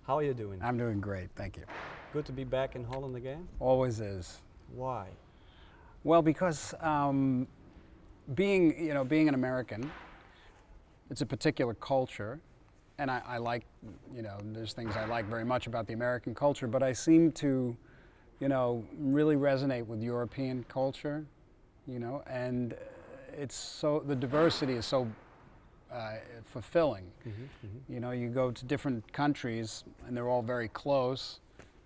How are you doing? I'm doing great, thank you. Good to be back in Holland again. Always is. Why? Well, because being an American, it's a particular culture, and I like, there's things I like very much about the American culture, but I seem to, really resonate with European culture, and the diversity is so fulfilling. You go to different countries and they're all very close,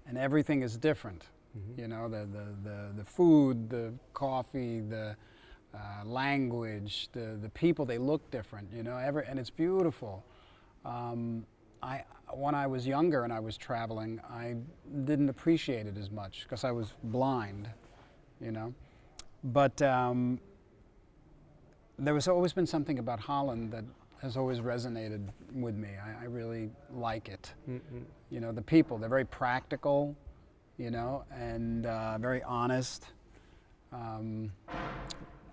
and everything is different. The food, the coffee, the language, the people, they look different. And it's beautiful. When I was younger and I was traveling, I didn't appreciate it as much because I was blind. But there has always been something about Holland that has always resonated with me. I really like it. The people, they're very practical, and very honest. And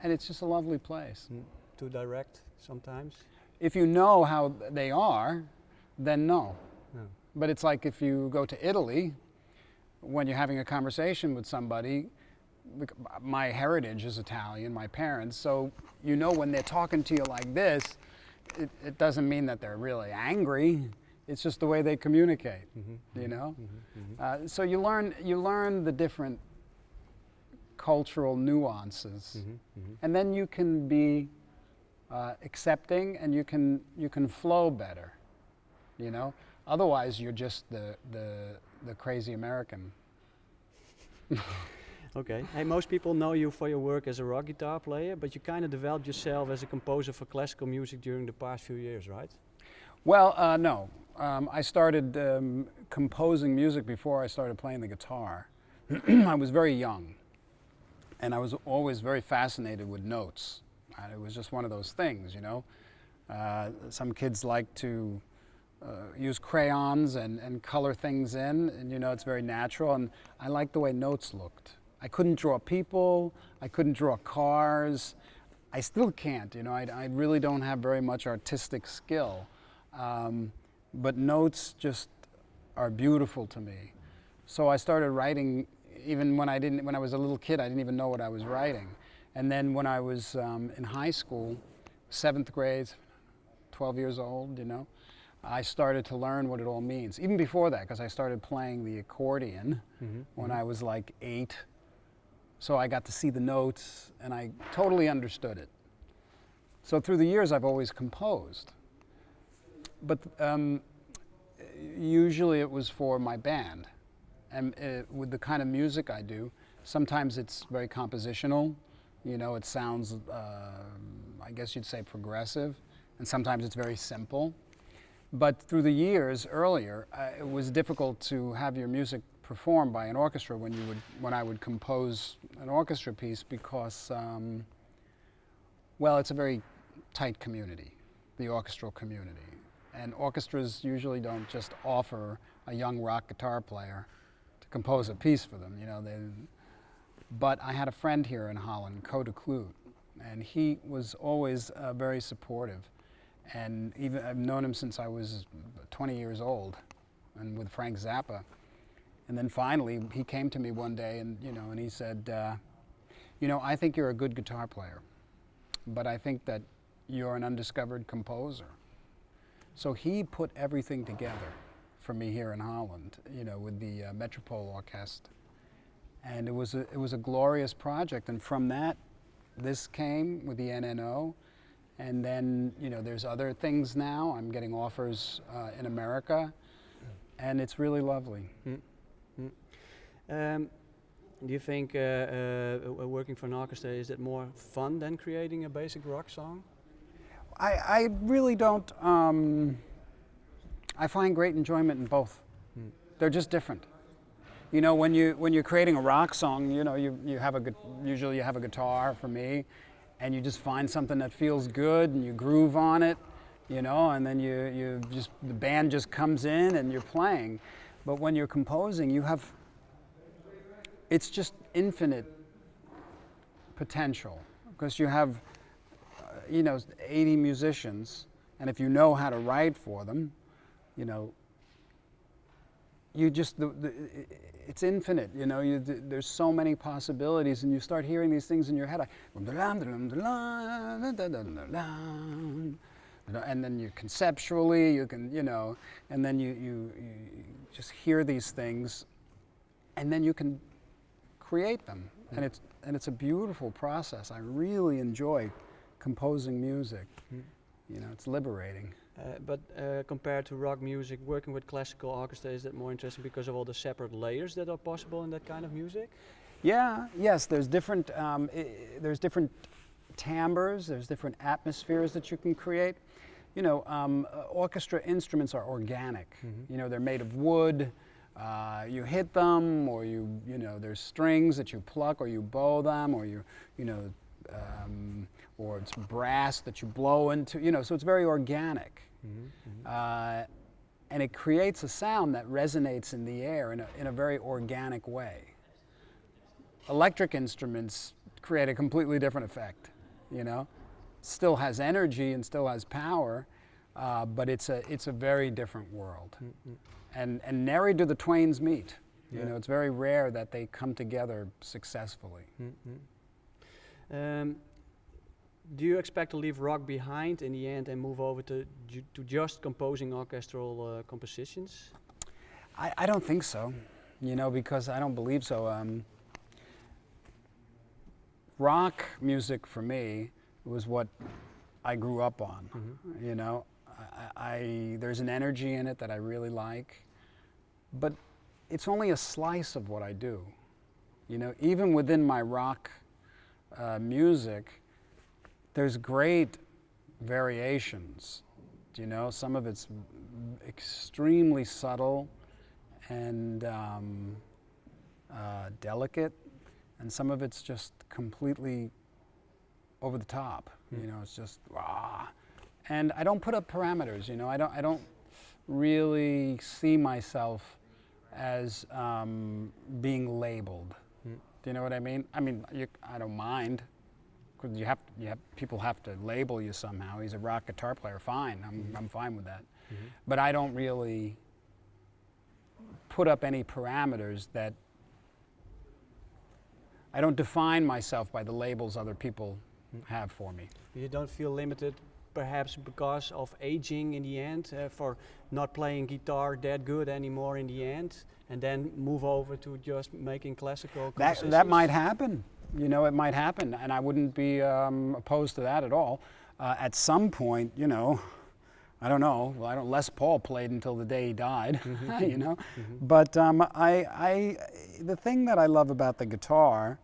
it's just a lovely place. Too direct sometimes? If you know how they are, then no. No. But it's like if you go to Italy, when you're having a conversation with somebody, my heritage is Italian, my parents, so when they're talking to you like this, it doesn't mean that they're really angry. It's just the way they communicate, So you learn the different cultural nuances, and then you can be accepting, and you can flow better, Otherwise, you're just the crazy American. Okay. Hey, most people know you for your work as a rock guitar player, but you kind of developed yourself as a composer for classical music during the past few years, right? Well, no. I started composing music before I started playing the guitar. I was very young, and I was always very fascinated with notes. It was just one of those things, Some kids like to use crayons and color things in, and it's very natural, and I liked the way notes looked. I couldn't draw people, I couldn't draw cars. I still can't, I really don't have very much artistic skill. But notes just are beautiful to me. So I started writing, even when I was a little kid, I didn't even know what I was writing. And then when I was in high school, 7th grade, 12 years old, I started to learn what it all means. Even before that, because I started playing the accordion when I was like 8. So I got to see the notes, and I totally understood it. So through the years, I've always composed. But usually it was for my band. And with the kind of music I do, sometimes it's very compositional. It sounds, I guess you'd say, progressive. And sometimes it's very simple. But through the years earlier, it was difficult to have your music performed by an orchestra when I would compose an orchestra piece because, well, it's a very tight community, the orchestral community. And orchestras usually don't just offer a young rock guitar player to compose a piece for them, But I had a friend here in Holland, Co de Kloot, and he was always very supportive. And even I've known him since I was 20 years old, and with Frank Zappa. And then finally, he came to me one day, and and he said, I think you're a good guitar player, but I think that you're an undiscovered composer. So he put everything together for me here in Holland, with the Metropole Orchestra, and it was a glorious project. And from that, this came with the NNO. And then, there's other things now. I'm getting offers in America, and it's really lovely. Do you think working for an orchestra, is it more fun than creating a basic rock song? I really don't. I find great enjoyment in both. They're just different. When you're creating a rock song, usually you have a guitar for me, and you just find something that feels good and you groove on it, and then the band just comes in and you're playing. But when you're composing, it's just infinite potential, because you have 80 musicians, and if you know how to write for them, you just, it's infinite, you know, there's so many possibilities, and you start hearing these things in your head. And then you conceptually, you can, you know, and then you just hear these things, and then you can create them. And it's a beautiful process. I really enjoy composing music. You know, it's liberating. But compared to rock music, working with classical orchestra, is that more interesting because of all the separate layers that are possible in that kind of music? Yeah, yes, there's different timbres, there's different atmospheres that you can create. You know, orchestra instruments are organic. You know, they're made of wood. You hit them, or you know, there's strings that you pluck, or you bow them, or you know, or it's brass that you blow into. You know, so it's very organic, and it creates a sound that resonates in the air in a very organic way. Electric instruments create a completely different effect. You know, still has energy and still has power, but it's a very different world. And nary do the twains meet. You know, it's very rare that they come together successfully. Do you expect to leave rock behind in the end and move over to just composing orchestral compositions? I don't think so, you know, because I don't believe so. Rock music for me was what I grew up on. You know, there's an energy in it that I really like, but it's only a slice of what I do. You know, even within my rock music, there's great variations. You know, some of it's extremely subtle and delicate, and some of it's just completely over the top. You know, it's just rah. And I don't put up parameters. You know, I don't really see myself as being labeled. Do you know what I mean? I mean, I don't mind. Because people have to label you somehow. He's a rock guitar player. Fine, I'm fine with that. But I don't really put up any parameters that. I don't define myself by the labels other people have for me. You don't feel limited, perhaps because of aging in the end, for not playing guitar that good anymore in the end, and then move over to just making classical compositions? That might happen. You know, it might happen, and I wouldn't be opposed to that at all. At some point, you know, I don't know. Well, Les Paul played until the day he died, you know. But the thing that I love about the guitar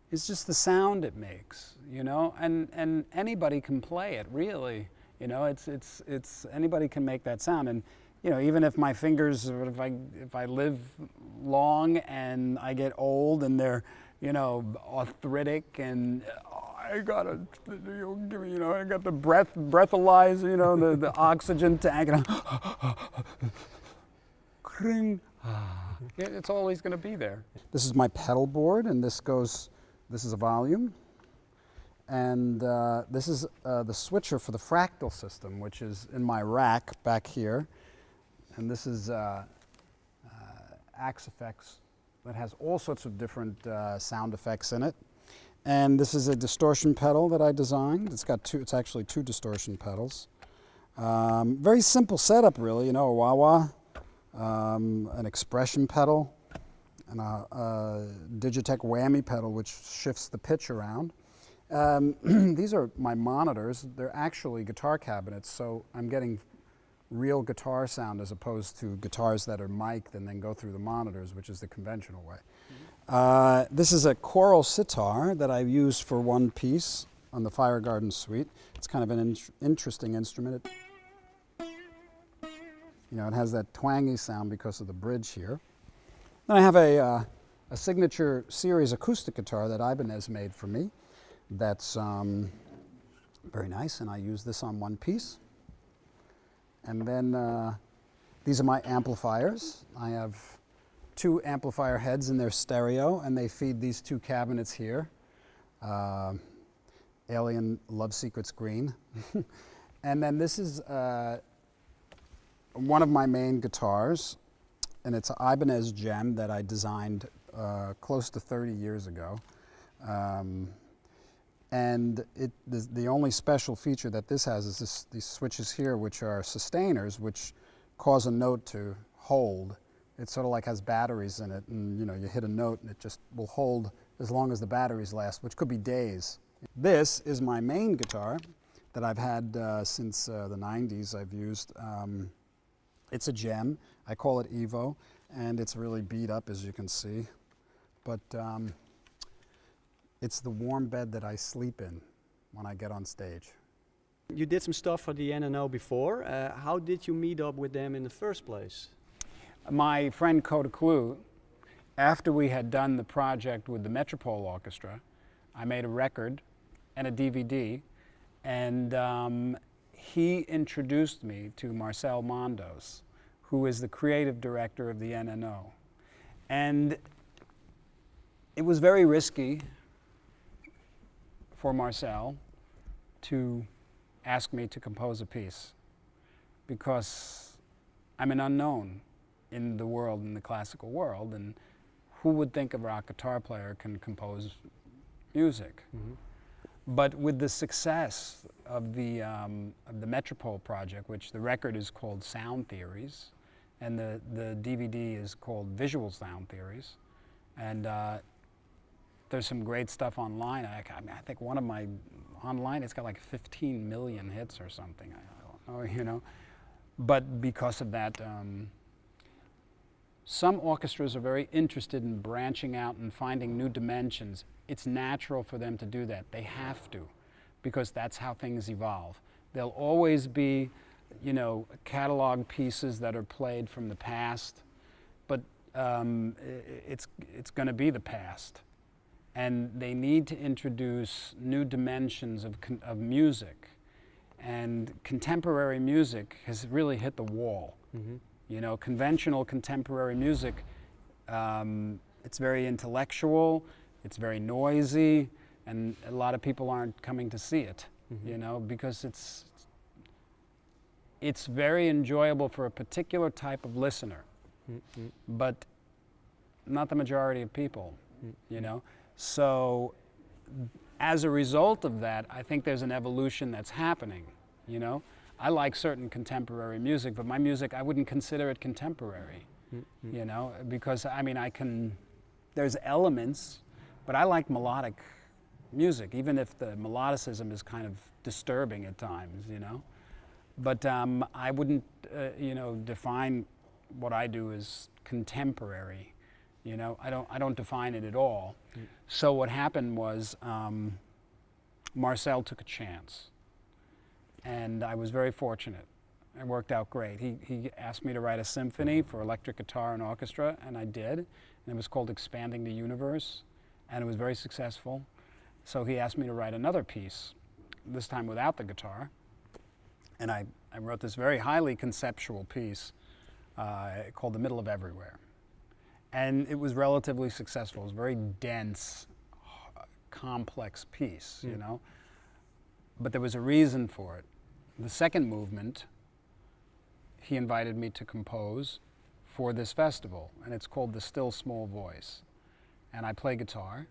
is just the sound it makes, you know, and anybody can play it, really. You know, it's anybody can make that sound, and you know, even if my fingers, if I live long and I get old and they're, you know, arthritic, and I gotta, you know, I got the breathalyzer, you know, the oxygen tank, and it's always going to be there. This is my pedal board, and this is a volume, and this is the switcher for the fractal system, which is in my rack back here, and this is Axe-Fx. That has all sorts of different sound effects in it. And this is a distortion pedal that I designed. It's actually two distortion pedals. Very simple setup, really, you know, a wah-wah, an expression pedal, and a Digitech whammy pedal, which shifts the pitch around. These are my monitors. They're actually guitar cabinets, so I'm getting real guitar sound as opposed to guitars that are mic'd and then go through the monitors, which is the conventional way. This is a choral sitar that I used for one piece on the Fire Garden Suite. It's kind of an interesting instrument. You know, it has that twangy sound because of the bridge here. Then I have a signature series acoustic guitar that Ibanez made for me. That's very nice, and I use this on one piece. And then these are my amplifiers. I have two amplifier heads in their stereo, and they feed these two cabinets here. Alien Love Secrets Green. And then this is one of my main guitars. and it's an Ibanez gem that I designed close to 30 years ago. And the only special feature that this has is these switches here, which are sustainers, which cause a note to hold. It sort of like has batteries in it, and you hit a note and it just will hold as long as the batteries last, which could be days. This is my main guitar that I've had since the 90s. I've used. It's a gem. I call it Evo, and it's really beat up, as you can see. But it's the warm bed that I sleep in when I get on stage. You did some stuff for the NNO before. How did you meet up with them in the first place? My friend Coda Clue, after we had done the project with the Metropole Orchestra, I made a record and a DVD, and he introduced me to Marcel Mondos, who is the creative director of the NNO. And it was very risky for Marcel to ask me to compose a piece, because I'm an unknown in the world, in the classical world, and who would think a rock guitar player can compose music? Mm-hmm. But with the success of the Metropole project, which the record is called Sound Theories, and the DVD is called Visual Sound Theories, and there's some great stuff online. I think one of my online, it's got like 15 million hits or something. I don't know, But because of that, some orchestras are very interested in branching out and finding new dimensions. It's natural for them to do that. They have to, because that's how things evolve. There'll always be, catalog pieces that are played from the past, but it's going to be the past. And they need to introduce new dimensions of music. And contemporary music has really hit the wall. Mm-hmm. Conventional contemporary music, it's very intellectual, it's very noisy, and a lot of people aren't coming to see it, mm-hmm. Because it's very enjoyable for a particular type of listener, mm-hmm. but not the majority of people, mm-hmm. So as a result of that, I think there's an evolution that's happening, I like certain contemporary music, but my music, I wouldn't consider it contemporary, mm-hmm. Because, there's elements, but I like melodic music, even if the melodicism is kind of disturbing at times, But I wouldn't, define what I do as contemporary. I don't define it at all. Mm. So what happened was Marcel took a chance, and I was very fortunate. It worked out great. He asked me to write a symphony for electric guitar and orchestra, and I did. And it was called Expanding the Universe, and it was very successful. So he asked me to write another piece, this time without the guitar. And I wrote this very highly conceptual piece called The Middle of Everywhere. And it was relatively successful. It was a very dense, complex piece, But there was a reason for it. The second movement, he invited me to compose for this festival, and it's called The Still Small Voice. And I play guitar,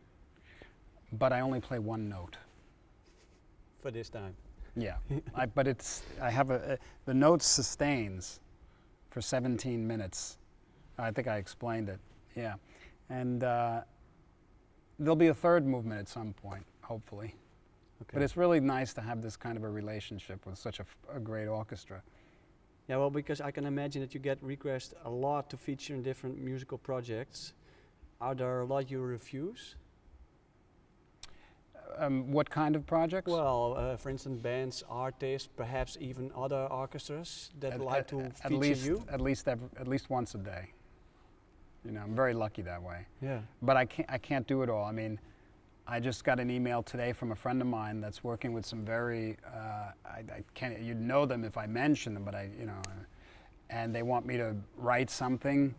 but I only play one note. For this time? Yeah, the note sustains for 17 minutes. I think I explained it, yeah. And there'll be a third movement at some point, hopefully. Okay. But it's really nice to have this kind of a relationship with such a great orchestra. Yeah, well, because I can imagine that you get requests a lot to feature in different musical projects. Are there a lot you refuse? What kind of projects? Well, for instance, bands, artists, perhaps even other orchestras that like to feature you? At least once a day. I'm very lucky that way. Yeah. But I can't do it all. I just got an email today from a friend of mine that's working with some very, I can't, you'd know them if I mention them, but and they want me to write something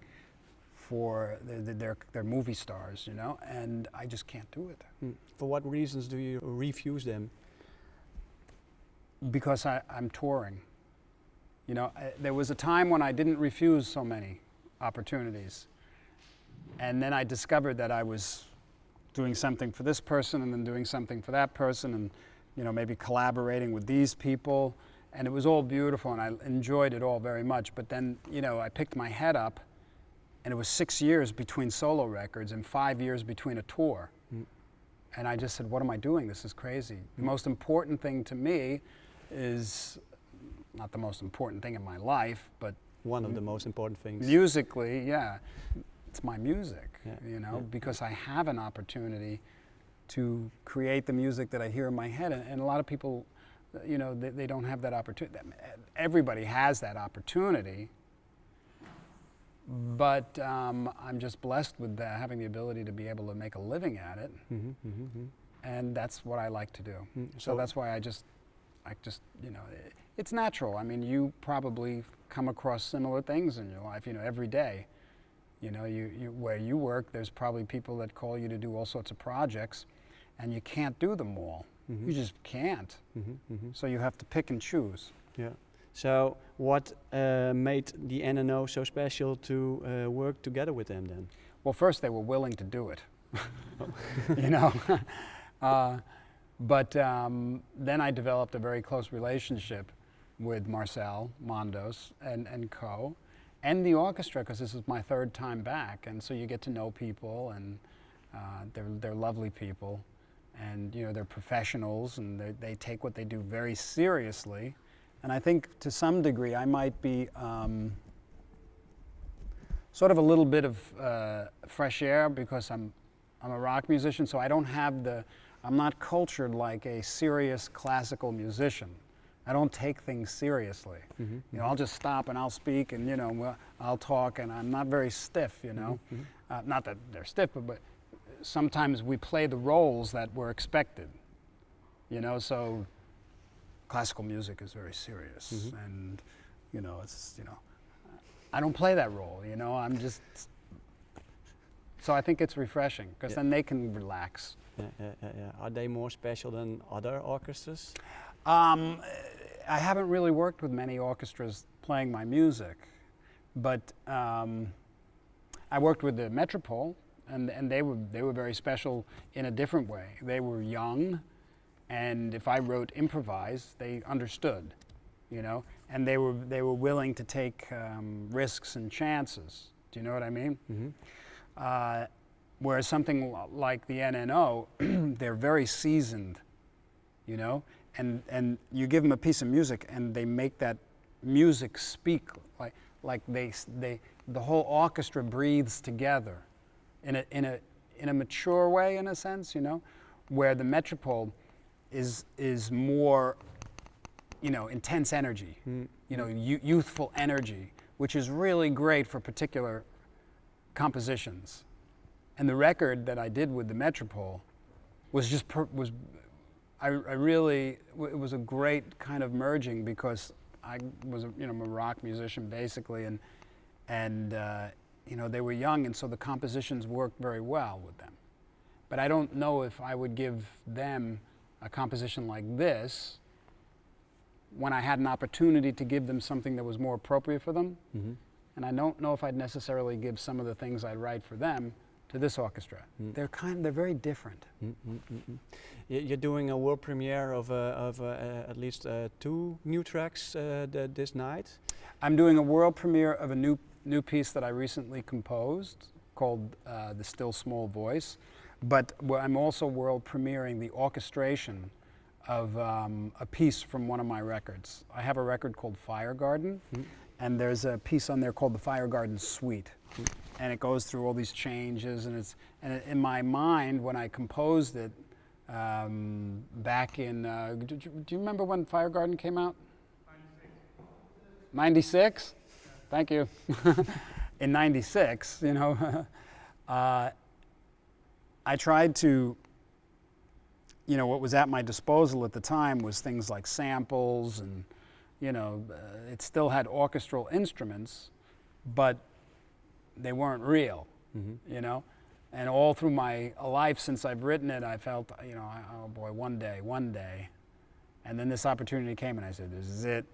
for their movie stars, and I just can't do it. For what reasons do you refuse them? Because I'm touring. There was a time when I didn't refuse so many opportunities. And then I discovered that I was doing something for this person and then doing something for that person and, you know, maybe collaborating with these people. And it was all beautiful and I enjoyed it all very much. But then, you know, I picked my head up and it was 6 years between solo records and 5 years between a tour. And I just said, what am I doing? This is crazy. The most important thing to me is, not the most important thing in my life, but one of the most important things. Musically, yeah, it's my music, Yeah, you know, yeah. because I have an opportunity to create the music that I hear in my head. And a lot of people, you know, they don't have that opportunity. Everybody has that opportunity, but I'm just blessed with having the ability to be able to make a living at it. And that's what I like to do. So that's why I just, you know, it's natural. I mean, you probably come across similar things in your life, you know, every day. You know, where you work, there's probably people that call you to do all sorts of projects, and you can't do them all. You just can't. So you have to pick and choose. Yeah. So what made the NNO so special to work together with them then? Well, first they were willing to do it, you know. But then I developed a very close relationship with Marcel Mondos and co, and the orchestra, because this is my third time back, and so you get to know people, and they're lovely people, and you know they're professionals, and they take what they do very seriously, and I think to some degree I might be sort of a little bit of fresh air because I'm a rock musician, so I don't have I'm not cultured like a serious classical musician. I don't take things seriously. You know, I'll just stop and I'll speak and, you know, I'll talk and I'm not very stiff, you know. Not that they're stiff, but sometimes we play the roles that were expected, you know, so classical music is very serious and, you know, it's, you know, I don't play that role, you know, I'm just, so I think it's refreshing because then they can relax. Yeah. Are they more special than other orchestras? I haven't really worked with many orchestras playing my music, but I worked with the Metropole, and they were very special in a different way. They were young, and if I wrote improvise, they understood, you know, and they were willing to take risks and chances. Do you know what I mean? Whereas something like the NNO, they're very seasoned, you know, and you give them a piece of music and they make that music speak like the whole orchestra breathes together in a mature way, in a sense, you know, where the Metropole is more, you know, intense energy, you know, youthful energy, which is really great for particular compositions. And the record that I did with the Metropole was just it was a great kind of merging because I was a rock musician basically, and you know, they were young, and so the compositions worked very well with them. But I don't know if I would give them a composition like this when I had an opportunity to give them something that was more appropriate for them. And I don't know if I'd necessarily give some of the things I write for them to this orchestra. They're very different. You're doing a world premiere of at least 2 new tracks this night. I'm doing a world premiere of a new piece that I recently composed called The Still Small Voice, but I'm also world premiering the orchestration of a piece from one of my records. I have a record called Fire Garden, and there's a piece on there called the Fire Garden Suite. And it goes through all these changes, and in my mind, when I composed it back in, do you remember when Fire Garden came out? 96? Thank you. In 96, you know, I tried to, you know, what was at my disposal at the time was things like samples and, you know, it still had orchestral instruments, but they weren't real, you know? And all through my life since I've written it, I felt, you know, oh boy, one day. And then this opportunity came and I said, this is it.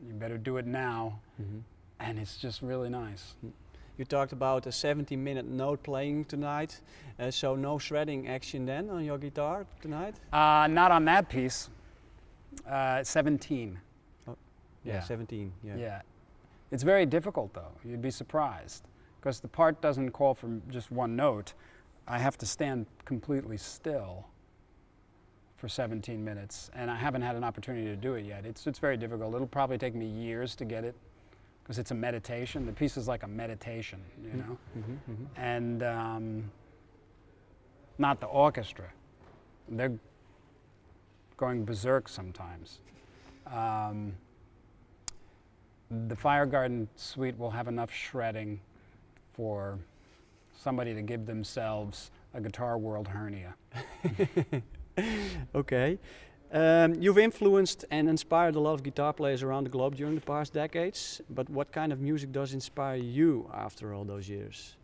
You better do it now. And it's just really nice. You talked about a 70-minute note playing tonight, so no shredding action then on your guitar tonight? Not on that piece. 17. Yeah, 17. Yeah. Yeah. It's very difficult though. You'd be surprised because the part doesn't call for just one note. I have to stand completely still for 17 minutes, and I haven't had an opportunity to do it yet. It's very difficult. It'll probably take me years to get it because it's a meditation. The piece is like a meditation, you know? And not the orchestra. They're going berserk sometimes. The Fire Garden Suite will have enough shredding for somebody to give themselves a Guitar World hernia. Okay. You've influenced and inspired a lot of guitar players around the globe during the past decades, but what kind of music does inspire you after all those years?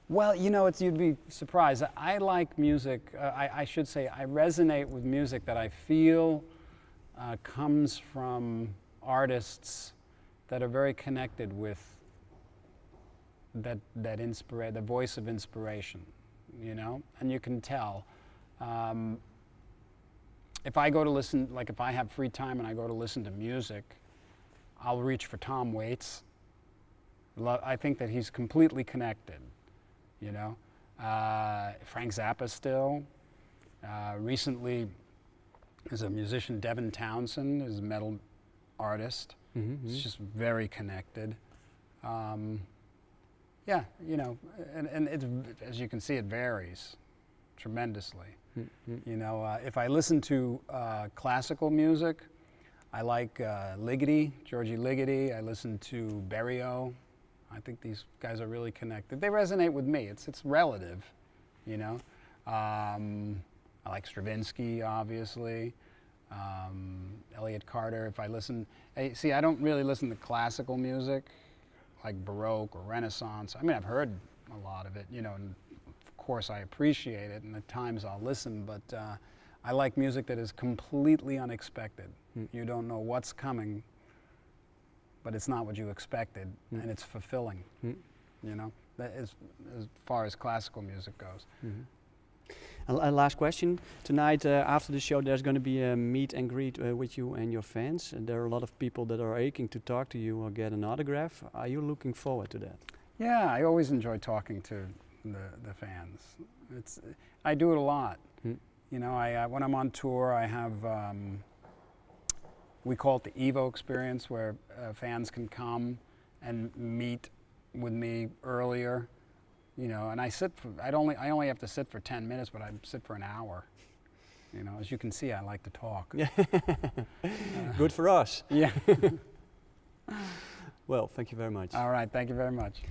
Well, you know, you'd be surprised. I like music, I should say, I resonate with music that I feel comes from artists that are very connected with the voice of inspiration, you know? And you can tell. If I go to listen, like if I have free time and I go to listen to music, I'll reach for Tom Waits. I think that he's completely connected, you know? Frank Zappa still. Recently, there's a musician, Devin Townsend, is a metal artist. He's just very connected. Yeah, you know, and it, as you can see, it varies tremendously. You know, if I listen to classical music, I like Ligeti, Georgie Ligeti. I listen to Berio. I think these guys are really connected. They resonate with me. It's relative, you know. I like Stravinsky, obviously. Elliott Carter. If I listen, see, I don't really listen to classical music, like Baroque or Renaissance. I mean, I've heard a lot of it, you know. And of course, I appreciate it, and at times I'll listen. But I like music that is completely unexpected. You don't know what's coming, but it's not what you expected, and it's fulfilling. You know, that is as far as classical music goes. And last question. Tonight, after the show, there's going to be a meet and greet with you and your fans. And there are a lot of people that are aching to talk to you or get an autograph. Are you looking forward to that? Yeah, I always enjoy talking to the fans. I do it a lot. You know, when I'm on tour, I have, we call it the Evo experience, where fans can come and meet with me earlier. You know, and I only have to sit for 10 minutes, but I sit for an hour. You know, as you can see, I like to talk. Good for us. Yeah. Well, thank you very much. All right, thank you very much.